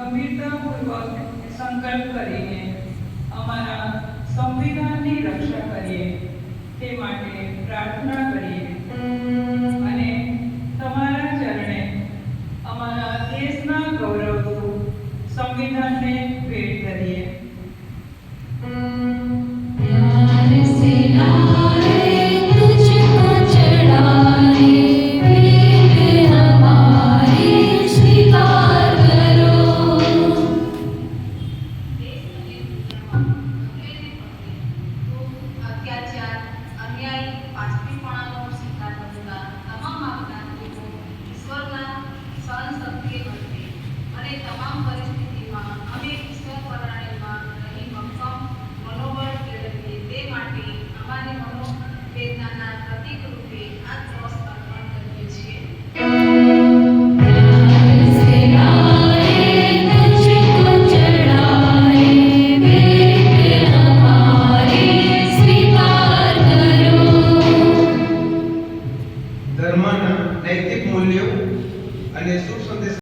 ગંભીરતાપૂર્વક સંકલ્પ કરીને અમારા સંવિધાનની રક્ષા કરીએ તે માટે પ્રાર્થના કરીએ અને તમારા ચરણે અમારા દેશના ગૌરવનું સંવિધાનને ભેટ કરીએ। તમામ પરિસ્થિતિમાં અમે ઈશ્વર પરાયણમાં રહી મક્કમ મનોબળ કેળવીએ તે માટે અમારી મનોવેદનાના પ્રતીક રૂપે આ ક્રોસ અર્પણ કરીએ છીએ। ધર્મના નૈતિક મૂલ્યો અને શુભ સંદેશ